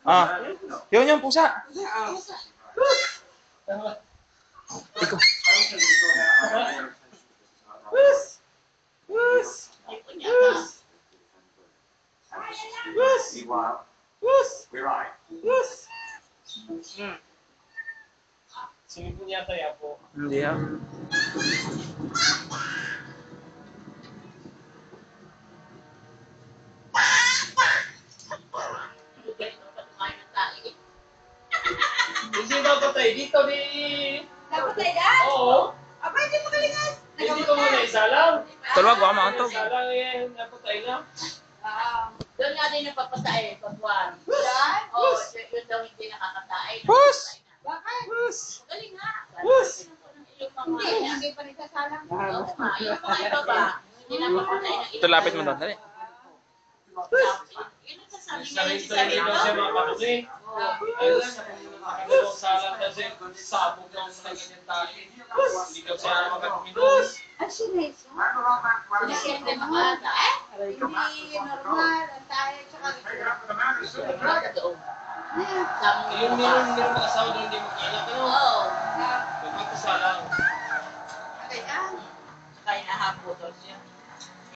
Ah, yun yung pusa. Ikaw. Sumipon yata yan po. Hindi ah. Hindi daw patay. Dito di... Napatay na? Oo. Aba, hindi mo kalingas. Hindi ko muna isa lang. Tulog, wala makantog. Isa lang yan. Napatay na. Doon nga din napapatay, pagwan. Yan? Oo, yun daw hindi nakakatay. Bus! Bakit? Galing nga. Bus! Hindi, hindi pa nagsasalang. Oo nga, yung mga iba ba, hindi napapatay na Ito, lapit mo doon. Dali. Yun ang sasabi niya yung isa Sarili daw siya mga kapatid. Ayun lang, nakakadalawang salang kasi sabog daw sa ganyan tayo. Hindi daw siya makapimidos. Ang sinayso? Hindi makata. Hindi normal. Ang tayo, tsaka Doon. Yung meron mga asawa doon, hindi